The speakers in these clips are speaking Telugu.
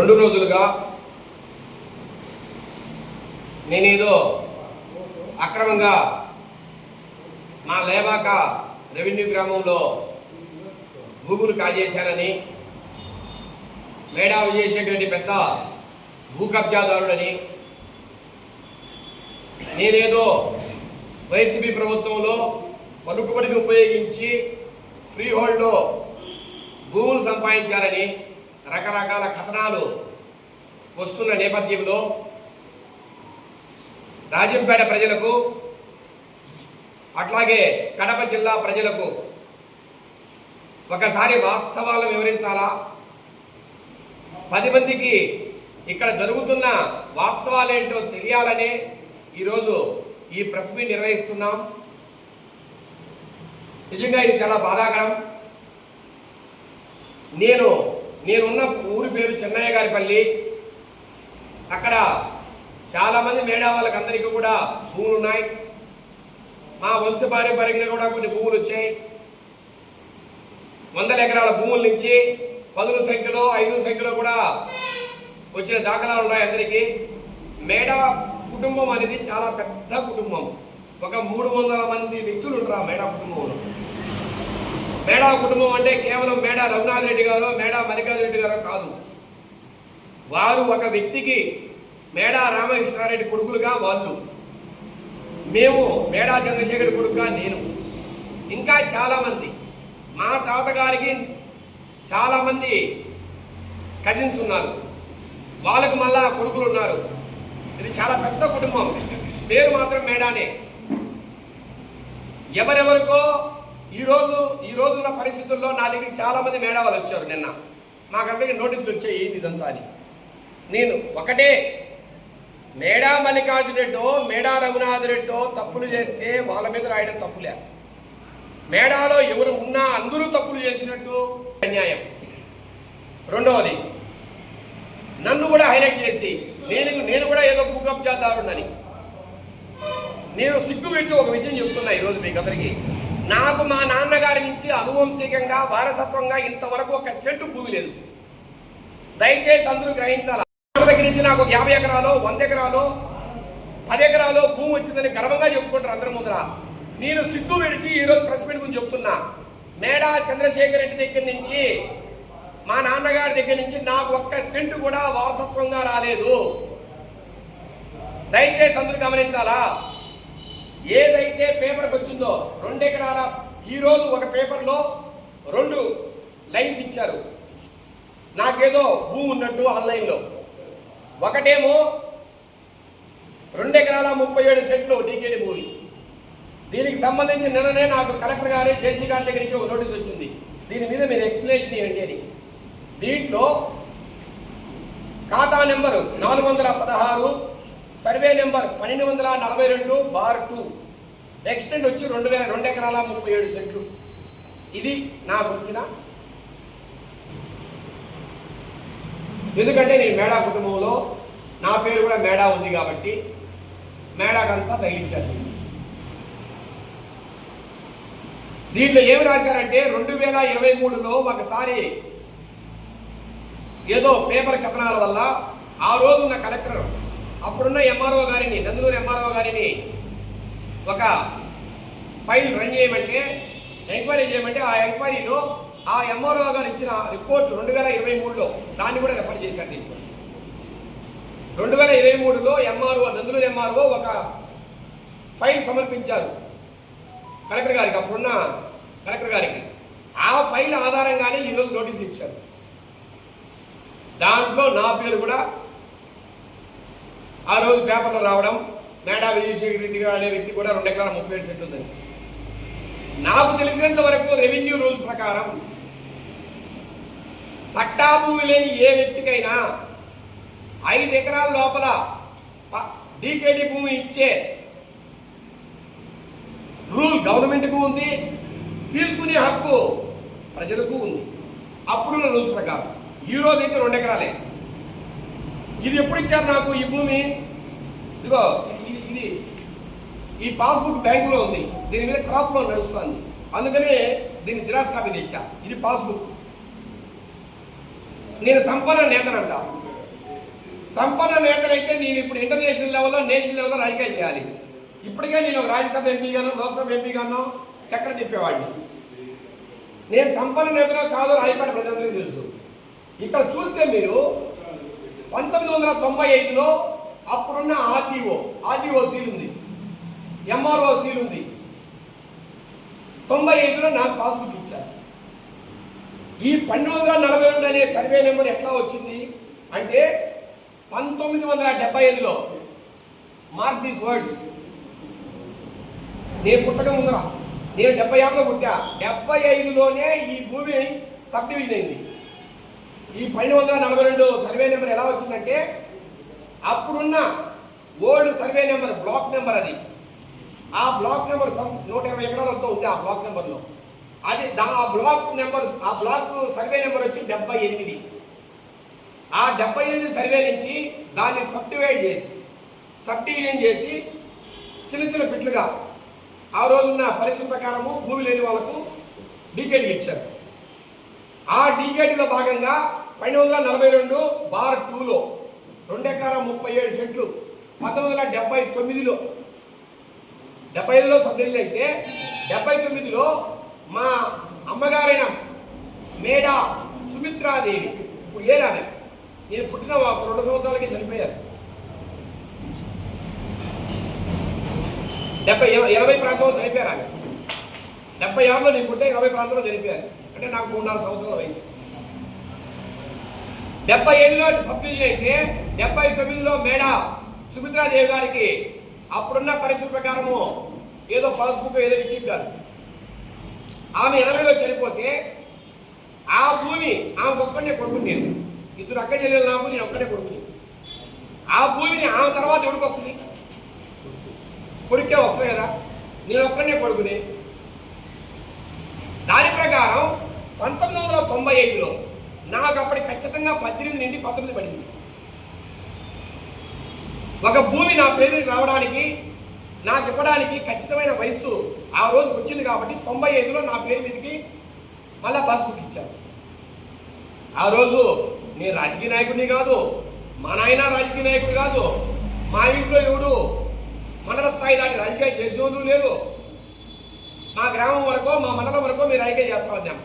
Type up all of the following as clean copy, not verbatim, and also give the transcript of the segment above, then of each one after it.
2 రోజులుగా నేనేదో అక్రమంగా మా లేవాక రెవెన్యూ గ్రామంలో భూములు కాజేశానని, మేడా విజయశేఖర్ పెద్ద భూ కబ్జాదారుడని, నేనేదో వైసీపీ ప్రభుత్వంలో పలుకుబడిని ఉపయోగించి ఫ్రీ హోల్డ్లో భూములు సంపాదించాలని రకరకాల కథనాలు వస్తున్న నేపథ్యంలో రాజంపేట ప్రజలకు అట్లాగే కడప జిల్లా ప్రజలకు ఒకసారి వాస్తవాలను వివరించాలా, 10 మందికి ఇక్కడ జరుగుతున్న వాస్తవాలేంటో తెలియాలనే ఈరోజు ఈ ప్రెస్ మీట్ నిర్వహిస్తున్నాం. నిజంగా ఇది చాలా బాధాకరం. నేనున్న ఊరి పేరు చెన్నయ్య గారిపల్లి. అక్కడ చాలామంది మేడా వాళ్ళకందరికీ కూడా భూములు ఉన్నాయి. మా వంశపారంపర్యంగా కూడా కొన్ని భూములు వచ్చాయి. 100 ఎకరాల భూముల నుంచి 10 సంఖ్యలో 5 సంఖ్యలో కూడా వచ్చిన దాఖలాలు ఉన్నాయి అందరికీ. మేడా కుటుంబం అనేది చాలా పెద్ద కుటుంబం. ఒక 300 మంది వ్యక్తులు ఉంటారు మేడా కుటుంబంలో. మేడా కుటుంబం అంటే కేవలం మేడా రఘునాథ్ రెడ్డి గారు, మేడా మల్లికార్జున రెడ్డి గారు కాదు. వారు ఒక వ్యక్తికి మేడా రామకృష్ణారెడ్డి కొడుకులుగా వాళ్ళు, మేము మేడా చంద్రశేఖర్ కొడుకుగా నేను, ఇంకా చాలామంది మా తాతగారికి చాలామంది కజిన్స్ ఉన్నారు, వాళ్ళకు మళ్ళా కొడుకులు ఉన్నారు. ఇది చాలా పెద్ద కుటుంబం. పేరు మాత్రం మేడానే. ఎవరెవరికో ఈ రోజున్న పరిస్థితుల్లో నా దగ్గరికి చాలామంది మేడా వాళ్ళు వచ్చారు. నిన్న మాకందరికి నోటీసులు వచ్చాయి ఇదంతా అని. నేను ఒకటే, మేడా మల్లికార్జున రెడ్డో మేడా రఘునాథ్ రెడ్డో తప్పులు చేస్తే వాళ్ళ మీద రాయడం తప్పులే. మేడాలో ఎవరు ఉన్నా అందరూ తప్పులు చేసినట్టు అన్యాయం. రెండవది, నన్ను కూడా హైలైట్ చేసి నేను కూడా ఏదో భూ కబ్జాదారుడని నేను సిగ్గు పెట్టి ఒక విషయం చెప్తున్నా ఈరోజు మీకు అందరికీ. నాకు మా నాన్నగారి నుంచి అనువంశికంగా వారసత్వంగా ఇంతవరకు 1 సెంటు భూమి లేదు. దయచేసి అందరూ గ్రహించాలి. దగ్గర నుంచి నాకు 50 ఎకరాలు 100 ఎకరాలు 10 ఎకరాలు భూమి వచ్చిందని గర్వంగా చెప్పుకుంటారు అందరి ముందర. నేను సిగ్గు విడిచి ఈరోజు ప్రెస్ మీట్ గురించి చెప్తున్నా. మేడా చంద్రశేఖర్ రెడ్డి దగ్గర నుంచి మా నాన్నగారి దగ్గర నుంచి నాకు 1 సెంటు కూడా వారసత్వంగా రాలేదు. దయచేసి అందరూ గమనించాలా. ఏదైతే పేపర్కి వచ్చిందో 2 ఎకరాల, ఈరోజు ఒక పేపర్లో 2 లైన్స్ ఇచ్చారు నాకేదో భూమి ఉన్నట్టు ఆన్లైన్లో. ఒకటేమో 2 ఎకరాల 37 సెంట్లు డీకేడి భూమి. దీనికి సంబంధించి నిన్ననే నాకు కలెక్టర్ గారి జేసీ గారి దగ్గర నుంచి ఒక నోటీస్ వచ్చింది. దీని మీద మీరు ఎక్స్ప్లెనేషన్ ఇవ్వండి అని. దీంట్లో ఖాతా నెంబరు 416, సర్వే నెంబర్ 1242/2, ఎక్స్టెండ్ వచ్చి 2 ఎకరాల 37 సెంట్లు. ఇది నాకు వచ్చిన, ఎందుకంటే నేను మేడా కుటుంబంలో నా పేరు కూడా మేడా ఉంది కాబట్టి మేడాకంతా తగిలించాను. దీంట్లో ఏమి రాశారంటే 2023లో ఒకసారి ఏదో పేపర్ కథనాల వల్ల ఆ రోజున్న కలెక్టర్ అప్పుడున్న ఎంఆర్ఓ గారిని, నందలూరు ఎంఆర్ఓ గారిని ఒక ఫైల్ రన్ చేయమంటే, ఎంక్వైరీ చేయమంటే, ఆ ఎంక్వైరీలో ఆ ఎంఆర్ఓ గారు ఇచ్చిన రిపోర్ట్ 2023లో దాన్ని కూడా రెఫర్ చేశారు. 2023లో ఎంఆర్ఓ, నందలూరు ఎంఆర్ఓ ఒక ఫైల్ సమర్పించారు కలెక్టర్ గారికి, అప్పుడున్న కలెక్టర్ గారికి. ఆ ఫైల్ ఆధారంగానే ఈరోజు నోటీస్ ఇచ్చారు. దాంట్లో నా పేరు కూడా ఆ రోజు పేపర్లో రావడం, మేడా విజయశేఖర్ రెడ్డి అనే వ్యక్తి కూడా 2 ఎకరాల 37 సెంట్లు ఉందని. నాకు తెలిసినంత వరకు రెవెన్యూ రూల్స్ ప్రకారం పట్టా భూమి లేని ఏ వ్యక్తికైనా 5 ఎకరాల లోపల డీకేడీ భూమి ఇచ్చే రూల్ గవర్నమెంట్కు ఉంది, తీసుకునే హక్కు ప్రజలకు ఉంది అప్పుడున్న రూల్స్ ప్రకారం. ఈ రోజు అయితే 2 ఎకరాలే. ఇది ఎప్పుడు ఇచ్చారు నాకు ఈ భూమి? ఇదిగో ఇది ఈ పాస్బుక్ బ్యాంకులో ఉంది, దీని మీద క్రాప్ లోన్ నడుస్తుంది, అందుకనే దీన్ని జిరాక్స్ కాపీ తెచ్చా. ఇది పాస్బుక్. నేను సంపన్న నేతనంట, సంపన్న నేతలైతే నేను ఇప్పుడు ఇంటర్నేషనల్ లెవెల్లో నేషనల్ లెవెల్లో రాజకీయాలు చేయాలి. ఇప్పటికే నేను ఒక రాజ్యసభ ఎంపీగాను లోక్సభ ఎంపీగాను చక్రం తిప్పేవాడిని. నేను సంపన్న నేతలో కాదు రాయపాటి ప్రజలందరికీ తెలుసు. ఇక్కడ చూస్తే మీరు 1995లో అప్పుడున్న ఆర్టీఓ సీల్ ఉంది, ఎంఆర్ఓ సీల్ ఉంది. 95లో నాకు పాస్బుక్ ఇచ్చారు. ఈ 1242 అనే సర్వే నెంబర్ ఎట్లా వచ్చింది అంటే 1975లో మార్క్ దీస్ వర్డ్స్. నేను పుట్టక ముందర నేను 76లో పుట్టా. 75లోనే ఈ భూమి సబ్ డివిజన్ అయింది. ఈ 1242 సర్వే నెంబర్ ఎలా వచ్చిందంటే అప్పుడున్న old survey number block number అది. ఆ బ్లాక్ నెంబర్ 120 ఎకరాలతో ఉంది. ఆ బ్లాక్ నెంబర్లో అది ఆ బ్లాక్ సర్వే నెంబర్ వచ్చి 78. ఆ 78 సర్వే నుంచి దాన్ని సబ్ డివిజన్ చేసి చిన్న చిన్న బిట్లుగా ఆ రోజున్న పరిస్థితి ప్రకారము భూమి లేని వాళ్ళకు డీకేడీలు ఇచ్చారు. ఆ డీకేడీలో భాగంగా 1242/2లో 2 ఎకరాల 37 సెంట్లు 1979లో 75లో సబ్ డివిజన్ అయితే 79లో మా అమ్మగారైన మేడా సుమిత్రాదేవి, ఇప్పుడు ఏనామె, నేను పుట్టిన 2 సంవత్సరాలకి చనిపోయారు. 80 ప్రాంతంలో చనిపోయారు ఆమె. 76లో నేను పుట్టే 80 ప్రాంతంలో చనిపోయారు. అంటే నాకు 3-4 సంవత్సరాల వయసు. 77లో సబ్ డివిజన్ అయితే 79లో మేడా సుమిత్రాదేవి గారికి అప్పుడున్న పరిస్థితి ప్రకారము ఏదో పాస్బుక్ ఏదో ఇచ్చింటారు. ఆమె 80లో చనిపోతే ఆ భూమి ఆమె ఒక్కడే కొడుకుని, నేను 2 అక్క చెల్లెలు నాకు, నేను ఒక్కడే కొడుకుని. ఆ భూమిని ఆమె తర్వాత ఎవరికి వస్తుంది? కొడుకే వస్తుంది కదా. నేను ఒక్కడే కొడుకుని. దాని ప్రకారం 1995లో నాకు అప్పటి ఖచ్చితంగా 18 నుండి 19 పడింది. ఒక భూమి నా పేరు రావడానికి నాకు ఇవ్వడానికి ఖచ్చితమైన వయస్సు ఆ రోజుకి వచ్చింది కాబట్టి 95లో నా పేరు మీదకి మళ్ళా పాస్బుక్ ఇచ్చారు. ఆ రోజు నేను రాజకీయ నాయకుడిని కాదు, మా నాయన రాజకీయ నాయకుడు కాదు, మా ఇంట్లో ఎవడు మండల స్థాయి దాటి రాజకీయం చేసేవాళ్ళు లేదు. మా గ్రామం వరకు మా మండలం వరకు మేము రాజకీయం చేస్తా ఉన్నాం.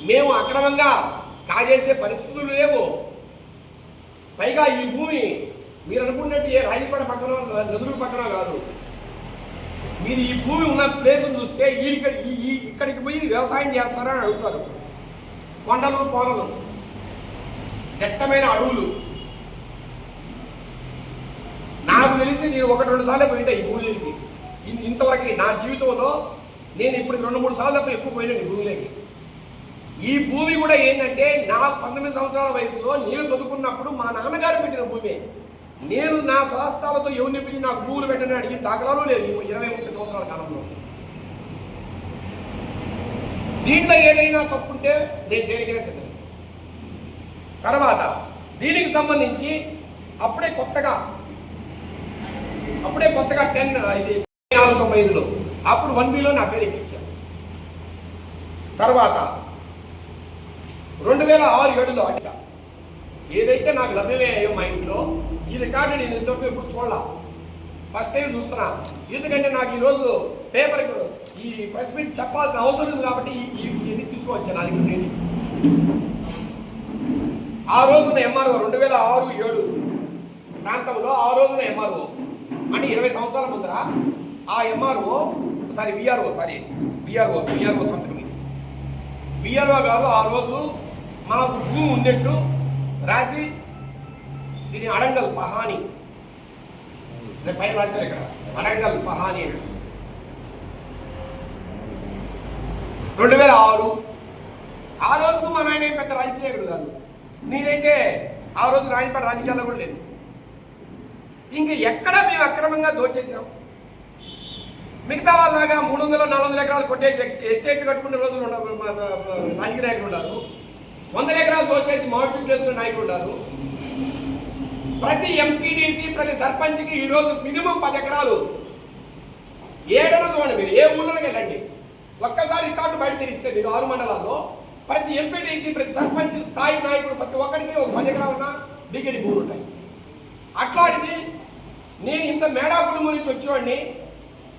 మేము అక్రమంగా కాజేసే పరిస్థితులు లేవు. పైగా ఈ భూమి మీరు అనుకున్నట్టు ఏ రాజపాడ పక్కన నదుల పక్కన కాదు. మీరు ఈ భూమి ఉన్న ప్లేస్ను చూస్తే ఇక్కడికి పోయి వ్యవసాయం చేస్తారని అడుగుతారు. కొండలు కోనలు, దట్టమైన అడవులు. నాకు తెలిసి నేను 1-2 సార్లు పోయింటా ఈ భూమిలోకి. ఇంతవరకు నా జీవితంలో నేను ఇప్పుడు 2-3 సార్లు తప్ప ఎక్కువ పోయినాను ఈ భూమిలోకి. ఈ భూమి కూడా ఏంటంటే నా 19 సంవత్సరాల వయసులో నేను చదువుకున్నప్పుడు మా నాన్నగారు పెట్టిన భూమి. నేను నా స్వస్థాలతో ఎవరిని పోయి నాకు భూములు పెట్టని అడిగిన దాఖలాలు లేదు ఈ 20-30 సంవత్సరాల కాలంలో. దీంట్లో ఏదైనా తప్పుంటే నేను దేనికైనా సిద్ధం. తర్వాత దీనికి సంబంధించి అప్పుడే కొత్తగా 1495లో అప్పుడు 1Bలో నా పేరు ఎక్కించాను. తర్వాత 2006-7లో ఏదైతే నాకు లభ్యమయ్యాయో మా ఇంట్లో ఈ రికార్డు నేను ఇంతవరకు ఎప్పుడు చూడాల. ఫస్ట్ టైం చూస్తున్నా. ఎందుకంటే నాకు ఈరోజు పేపర్కి ఈ ప్రెస్ మీట్ చెప్పాల్సిన అవసరం ఉంది కాబట్టి ఇవన్నీ తీసుకువచ్చాను. నా దగ్గర నేను ఆ రోజున ఎంఆర్ఓ 2006-7 ప్రాంతంలో ఆ రోజున ఎంఆర్ఓ అంటే 20 సంవత్సరాల ముందర ఆ ఎంఆర్ఓ విఆర్ఓ సంతకం. విఆర్ఓ గారు ఆ రోజు మాకు భూమి ఉన్నట్టు రాసి దీని అడంగల్ పహాని పైన రాశారు. ఇక్కడ అడంగల్ పహాని 2006. ఆ రోజుకు మా నాయన పెద్ద రాజకీయకుడు కాదు. నేనైతే ఆ రోజు రాజకీయాల్లో కూడా లేదు. ఇంక ఎక్కడ మేము అక్రమంగా దోచేసాం. మిగతా వాళ్ళలాగా 300-400 ఎకరాలు కొట్టేసి ఎస్టేట్ కట్టుకునే రోజులు రాజకీయ నాయకులు ఉన్నారు. 100 ఎకరాలు దోచేసి మామిడి చేసుకునే నాయకులు ఉన్నారు. ప్రతి ఎంపీడీసీ ప్రతి సర్పంచ్కి ఈరోజు మినిమం 10 ఎకరాలు. ఏడనో చూడండి, మీరు ఏ ఊళ్ళోకి వెళ్ళండి, ఒక్కసారి రికార్డు బయట తెరిస్తే మీరు 6 మండలాల్లో ప్రతి ఎంపీడీసీ ప్రతి సర్పంచ్ స్థాయి నాయకుడు ప్రతి ఒక్కరికి ఒక 10 ఎకరాలన్నా డిగ్రీ భూములు ఉంటాయి. అట్లాంటిది నేను ఇంత మేడా కుటుంబం నుంచి వచ్చేవాడిని,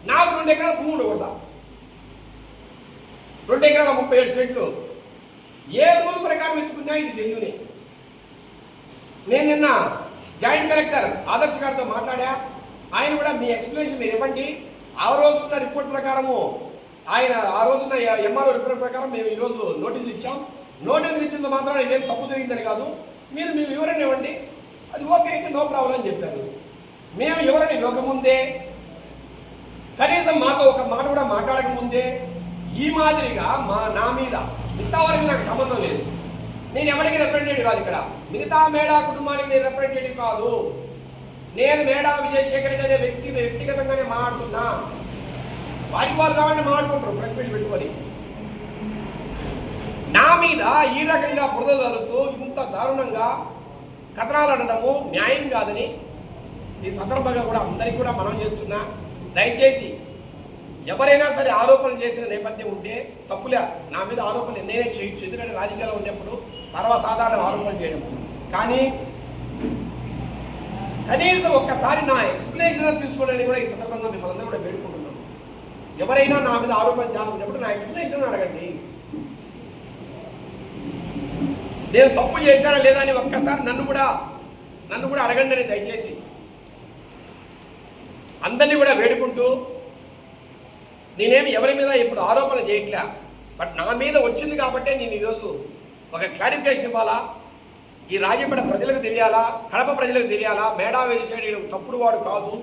నాకు 2 ఎకరాల భూమి ఉండకూడదా? 2 ఎకరాల 37 సెంట్లు ఏ రూల్ ప్రకారం ఎత్తుకున్నా ఇది జెన్యూనే. నేను నిన్న జాయింట్ కలెక్టర్ ఆదర్శ్ గారితో మాట్లాడా. ఆయన కూడా మీ ఎక్స్ప్లెనేషన్ మీరు ఇవ్వండి. ఆ రోజున్న రిపోర్ట్ ప్రకారము ఆయన ఆ రోజున్న ఎంఆర్ఓ రిపోర్ట్ ప్రకారం మేము ఈరోజు నోటీసులు ఇచ్చాం. నోటీసులు ఇచ్చినంత మాత్రం ఇదేం తప్పు జరిగిందని కాదు, మీరు మీ వివరణ ఇవ్వండి, అది ఓకే అయితే నో ప్రాబ్లం అని చెప్పారు. మేము వివరణ ఇవ్వకముందే, కనీసం మాతో ఒక మాట కూడా మాట్లాడకముందే ఈ మాదిరిగా నా మీద మిగతా వరకు నాకు సంబంధం లేదు, నేను ఎవరికి రిప్రజెంటేటివ్ కాదు, ఇక్కడ మిగతా మేడా కుటుంబానికి నేను రిప్రజెంటేటివ్ కాదు, నేను మేడా విజయశేఖర్ రెడ్డి అనే వ్యక్తిగతంగానే మాట్లాడుతున్నా. వారికి వారు కావాలని మాట్లాడుకుంటారు ప్రెస్ మీట్ పెట్టుకొని. నా మీద ఈ రకంగా బురద జరుగుతూ ఇంత దారుణంగా కథనాలు అనడము న్యాయం కాదని ఈ సందర్భంగా కూడా అందరికీ కూడా మనం చేస్తున్నా. దయచేసి ఎవరైనా సరే ఆరోపణలు చేసిన నేపథ్యం ఉంటే తప్పులే, నా మీద ఆరోపణలు నేనే చేయొచ్చు, ఎందుకంటే రాజకీయాల్లో ఉండేప్పుడు సర్వసాధారణ ఆరోపణలు చేయడం. కానీ కనీసం ఒక్కసారి నా ఎక్స్ప్లెనేషన్ తీసుకోవడానికి కూడా ఈ సందర్భంగా మిమ్మల్ని అందరూ కూడా వేడుకుంటున్నాం. ఎవరైనా నా మీద ఆరోపణ చేయాలనుకున్నప్పుడు నా ఎక్స్ప్లెనేషన్ అడగండి. నేను తప్పు చేశానా లేదా అని ఒక్కసారి నన్ను కూడా అడగండి అని దయచేసి అందరినీ కూడా వేడుకుంటూ, నేనేమి ఎవరి మీద ఇప్పుడు ఆరోపణ చేయట్లే, బట్ నా మీద వచ్చింది కాబట్టి నేను ఈరోజు ఒక క్లారిఫికేషన్ ఇవ్వాలా, ఈ రాజంపేట ప్రజలకు తెలియాలా, కడప ప్రజలకు తెలియాలా, మేడా విజయశేఖర్ తప్పుడు వాడు కాదు,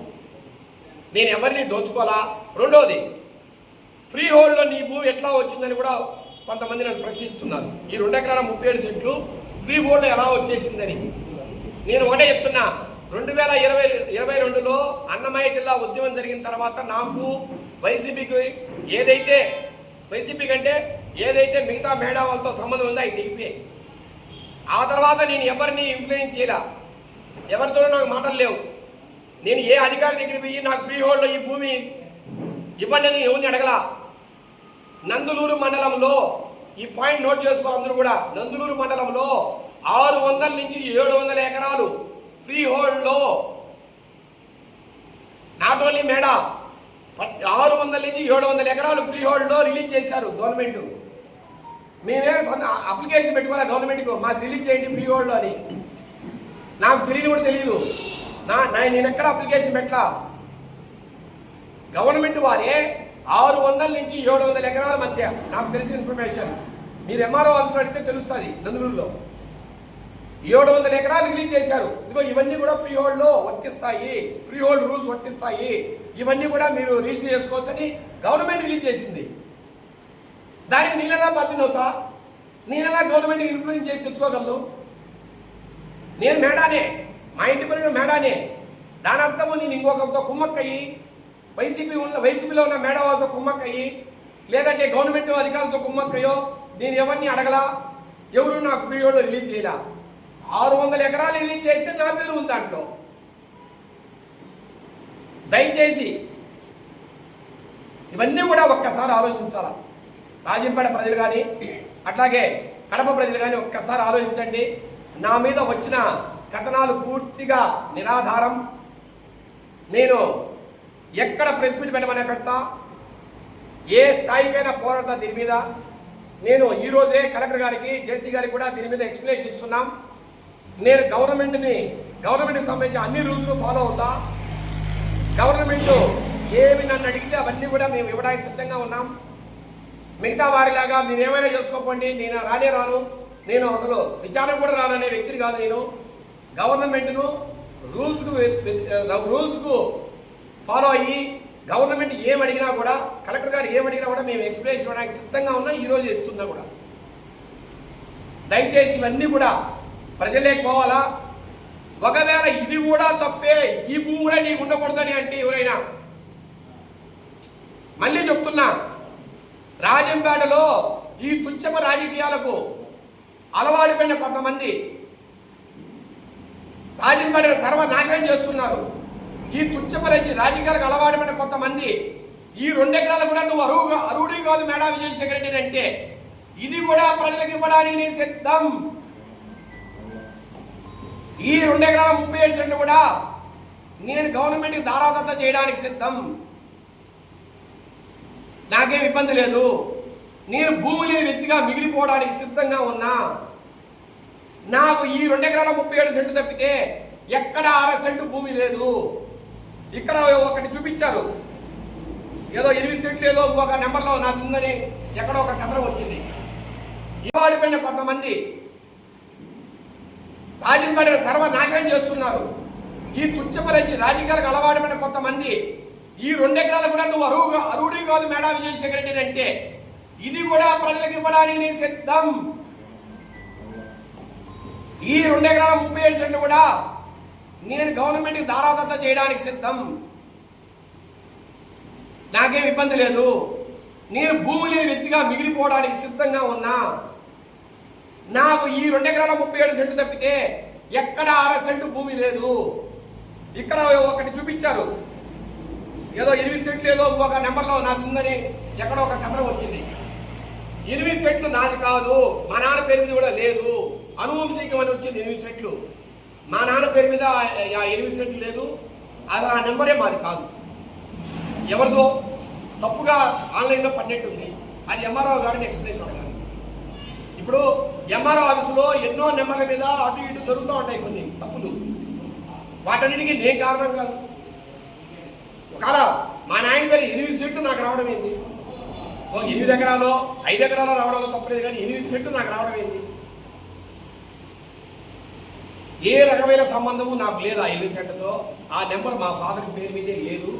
నేను ఎవరిని దోచుకోవాలా. రెండోది, ఫ్రీ హోల్డ్లో నీ భూమి ఎట్లా వచ్చిందని కూడా కొంతమంది నన్ను ప్రశ్నిస్తున్నారు. ఈ 2 ఎకరాల 37 సెంట్లు ఫ్రీ హోల్డ్లో ఎలా వచ్చేసిందని. నేను ఒకటే చెప్తున్నా, 2022లో అన్నమయ్య జిల్లా ఉద్యమం జరిగిన తర్వాత నాకు వైసీపీకి ఏదైతే మిగతా మేడా వాళ్ళతో సంబంధం ఉందో అవి తెగిపోయాయి. ఆ తర్వాత నేను ఎవరిని ఇన్ఫ్లుయెన్స్ చేయలే, ఎవరితోనూ నాకు మాటలు లేవు. నేను ఏ అధికారి దగ్గర పోయి నాకు ఫ్రీ హోల్డ్లో ఈ భూమి ఇవ్వండి అని ఎవరిని అడగలా. నందులూరు మండలంలో ఈ పాయింట్ నోట్ చేసుకోవాలి అందరూ కూడా, నందులూరు మండలంలో 600 నుంచి 700 ఎకరాలు ఫ్రీ హోల్డ్లో, నాట్ ఓన్లీ మేడా, 600 నుంచి 700 ఎకరాలు ఫ్రీ హోల్డ్లో రిలీజ్ చేశారు గవర్నమెంట్. మేమేం అప్లికేషన్ పెట్టుకోలే గవర్నమెంట్కు, మాకు రిలీజ్ చేయండి ఫ్రీ హోల్డ్లో అని. నాకు తెలియని కూడా తెలియదు, నేను ఎక్కడ అప్లికేషన్ పెట్టలా. గవర్నమెంట్ వారే 600 నుంచి 700 ఎకరాల మధ్య నాకు తెలిసిన ఇన్ఫర్మేషన్, మీరు ఎంఆర్ఓ ఆఫీసులో అడిగితే తెలుస్తుంది, నందులూరులో 700 ఎకరాలు రిలీజ్ చేశారు. ఇదిగో ఇవన్నీ కూడా ఫ్రీ హోల్డ్లో వర్తిస్తాయి, ఫ్రీ హోల్డ్ రూల్స్ వర్తిస్తాయి, ఇవన్నీ కూడా మీరు రిజిస్టర్ చేసుకోవచ్చని గవర్నమెంట్ రిలీజ్ చేసింది. దానికి నేనెలా బాధ్యత, నేనెలా గవర్నమెంట్ని ఇన్ఫ్లుయెన్స్ చేసి తెచ్చుకోగలను? నేను మేడానే, మా ఇంటి పనులు మేడానే, దాని అర్థము నేను ఇంకొకరితో కుమ్మక్కయ్యి వైసీపీలో ఉన్న మేడా వాళ్ళతో కుమ్మక్కయ్యి, లేదంటే గవర్నమెంట్ అధికారులతో కుమ్మక్కయ్యో నేను ఎవరిని అడగలా, ఎవరు నాకు ఫ్రీ హోల్డ్ రిలీజ్ చేయలా. 600 ఎకరాలు రిలీజ్ చేస్తే నా పేరు ఉంది దాంట్లో. దయచేసి ఇవన్నీ కూడా ఒక్కసారి ఆలోచించాలా. రాజంపేట ప్రజలు కానీ అట్లాగే కడప ప్రజలు కానీ ఒక్కసారి ఆలోచించండి. నా మీద వచ్చిన కథనాలు పూర్తిగా నిరాధారం. నేను ఎక్కడ ప్రెస్ మీట్ పెట్టమనే పెడతా, ఏ స్థాయికైనా పోరాడతా దీని మీద. నేను ఈరోజే కలెక్టర్ గారికి, జేసీ గారికి కూడా దీని మీద ఎక్స్ప్లెనేషన్ ఇస్తున్నాం. నేను గవర్నమెంట్కి సంబంధించిన అన్ని రూల్స్ను ఫాలో అవుతా. గవర్నమెంట్ ఏమి నన్ను అడిగితే అవన్నీ కూడా మేము ఇవ్వడానికి సిద్ధంగా ఉన్నాం. మిగతా వారిలాగా మీరు ఏమైనా చేసుకోకండి, నేను రాను, నేను అసలు విచారణ కూడా రాననే వ్యక్తిని కాదు. నేను గవర్నమెంట్ను రూల్స్కు ఫాలో అయ్యి గవర్నమెంట్ ఏమడిగినా కూడా, కలెక్టర్ గారు ఏమడిగినా కూడా మేము ఎక్స్ప్లెనేషన్ ఇవ్వడానికి సిద్ధంగా ఉన్నాం. ఈరోజు ఇస్తున్నా కూడా. దయచేసి ఇవన్నీ కూడా ప్రజలే పోవాలా. ఒకవేళ ఇది కూడా తప్పే, ఈ భూమి కూడా నీకు ఉండకూడదని అంటే ఎవరైనా, మళ్ళీ చెప్తున్నా, రాజంపేటలో ఈ తుచ్చమ రాజకీయాలకు అలవాటు పడిన కొంతమంది రాజంపేట సర్వనాశనం చేస్తున్నారు. ఈ తుచ్చమ రాజకీయాలకు అలవాటు పడిన కొంతమంది ఈ 2 ఎకరాలు కూడా నువ్వు అరువుడి కాదు మేడా విజయశేఖర్ రెడ్డి అంటే, ఇది కూడా ప్రజలకు ఇవ్వడానికి నేను సిద్ధం. ఈ 2 ఎకరాల 37 సెంట్లు కూడా నేను గవర్నమెంట్కి దారాదత్త చేయడానికి సిద్ధం. నాకేం ఇబ్బంది లేదు. నేను భూమి లేని వ్యక్తిగా మిగిలిపోవడానికి సిద్ధంగా ఉన్నా. నాకు ఈ 2 ఎకరాల 37 సెంట్లు తప్పితే ఎక్కడ 6 సెంటు భూమి లేదు. ఇక్కడ ఒకటి చూపించారు, ఏదో 8 సెంట్లు ఏదో ఒక నెంబర్లో నాకు ఉందని ఎక్కడో ఒక కథనం వచ్చింది. ఇవాళ పడిన కొంతమంది రాజంపేటను సర్వనాశనం చేస్తున్నారు. ఈ తుచ్చపరి రాజకీయాలకు అలవాటు పడిన కొంతమంది ఈ 2 ఎకరాలు కూడా నువ్వు అరువుడి కాదు మేడా విజయశేఖర రెడ్డి అంటే ఇది కూడా ప్రజలకు ఇవ్వడానికి నేను సిద్ధం. ఈ 2 ఎకరాల 37 సెంట్లు కూడా నేను గవర్నమెంట్కి దారాదత్త చేయడానికి సిద్ధం. నాకేం ఇబ్బంది లేదు. నేను భూమి లేని వ్యక్తిగా మిగిలిపోవడానికి సిద్ధంగా ఉన్నా. నాకు ఈ 2 ఎకరాల 37 సెంట్లు తప్పితే ఎక్కడ 6 సెంటు భూమి లేదు. ఇక్కడ ఒకటి చూపించారు, ఏదో 8 సెంట్లు ఏదో ఒక నెంబర్లో నాకు ఉందని ఎక్కడో ఒక కథనం వచ్చింది. 8 సెంట్లు నాది కాదు, మా నాన్న పేరు మీద కూడా లేదు. అనువంశికం అని వచ్చింది 8 సెంట్లు. మా నాన్న పేరు మీద 8 సెంట్లు లేదు. అది ఆ నెంబరే మాది కాదు, ఎవరిదో తప్పుగా ఆన్లైన్లో పడినట్టుంది. అది ఎంఆర్ఓ గారిని ఎక్స్ప్లెనేషన్ అడగాలి. ఇప్పుడు ఎంఆర్ఓ ఆఫీసులో ఎన్నో నెంబర్ల మీద అటు ఇటు జరుగుతూ ఉంటాయి కొన్ని తప్పులు. వాటన్నిటికీ నేను కారణం కాదు. ఒకవేళ మా నాయన పేరు 8 సెంట్లు నాకు రావడం ఏంటి? ఒక 8 ఎకరాలు 5 ఎకరాలు రావడంలో తప్పలేదు, కానీ 8 సెంట్లు నాకు రావడం ఏంటి? ఏ రకమైన సంబంధము నాకు లేదు ఆ 8 సెంట్లతో. ఆ నెంబర్ మా ఫాదర్ పేరు మీదే లేదు.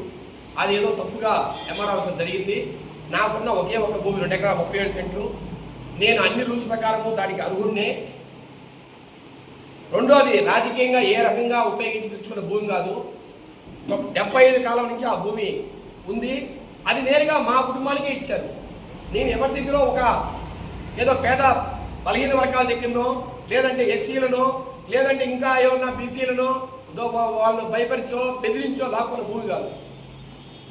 అది ఏదో తప్పుగా ఎంఆర్ ఆఫీసులో జరిగింది. నాకున్న ఒకే ఒక భూమి 2 ఎకరాల 37 సెంట్లు. నేను అన్ని రూల్స్ ప్రకారము దానికి అర్హుడినే. రెండోది, రాజకీయంగా ఏ రకంగా ఉపయోగించి తెచ్చుకున్న భూమి కాదు. 75 కాలం నుంచి ఆ భూమి ఉంది. అది నేరుగా మా కుటుంబానికే ఇచ్చారు. నేను ఎవరి దగ్గర ఒక ఏదో పేద బలహీన వర్గాల దగ్గరనో, లేదంటే ఎస్సీలనో, లేదంటే ఇంకా ఏమన్నా బీసీలనో వాళ్ళు భయపరిచో బెదిరించో లాక్కున్న భూమి కాదు.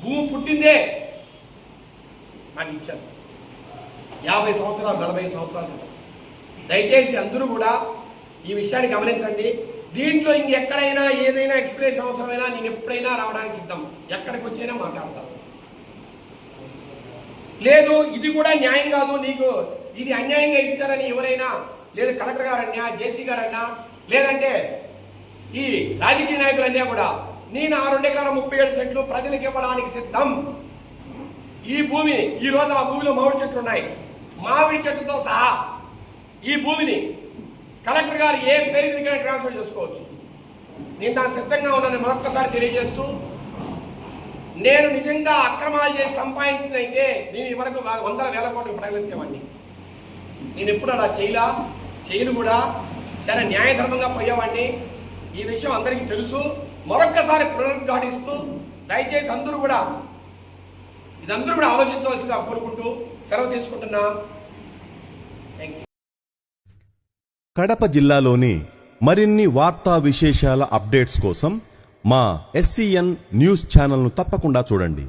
భూమి పుట్టిందే నాకు ఇచ్చారు 50 సంవత్సరాలు 40 సంవత్సరాల క్రితం. దయచేసి అందరూ కూడా ఈ విషయాన్ని గమనించండి. దీంట్లో ఇంకెక్కడైనా ఏదైనా ఎక్స్ప్లెనేషన్ అవసరమైనా నేను ఎప్పుడైనా రావడానికి సిద్ధం. ఎక్కడికి వచ్చైనా మాట్లాడతాను. లేదు ఇది కూడా న్యాయం కాదు, నీకు ఇది అన్యాయంగా ఇచ్చారని ఎవరైనా, లేదు కలెక్టర్ గారన్నా, జేసీ గారన్నా, లేదంటే ఈ రాజకీయ నాయకులన్నా కూడా నేను ఆ 2 ఎకరాల 37 సెంట్లు ప్రజలకు ఇవ్వడానికి సిద్ధం. ఈ భూమిని ఈ రోజు ఆ భూమిలో మామిడి చెట్లు ఉన్నాయి. మామిడి చెట్టుతో సహా ఈ భూమిని కలెక్టర్ గారు ఏ పేరు మీద ట్రాన్స్ఫర్ చేసుకోవచ్చు. నేను నాకు సిద్ధంగా ఉన్నాను మరొక్కసారి తెలియజేస్తూ, నేను నిజంగా అక్రమాలు చేసి సంపాదించినైతే నేను ఇవరకు 100,000 కోట్లు పడగలెత్తేవాడిని. నేను ఎప్పుడు అలా చేయను కూడా. చాలా న్యాయధర్మంగా పోయేవాడిని. ఈ విషయం అందరికీ తెలుసు. మరొక్కసారి పునరుద్ఘాటిస్తూ దయచేసి అందరూ కూడా ఇదందరూ కూడా ఆలోచించవలసిందిగా కోరుకుంటూ సెలవు తీసుకుంటున్నా. కడప జిల్లాలోని మరిన్ని వార్తా విశేషాల అప్డేట్స్ కోసం మా SCN న్యూస్ ఛానల్ను తప్పకుండా చూడండి.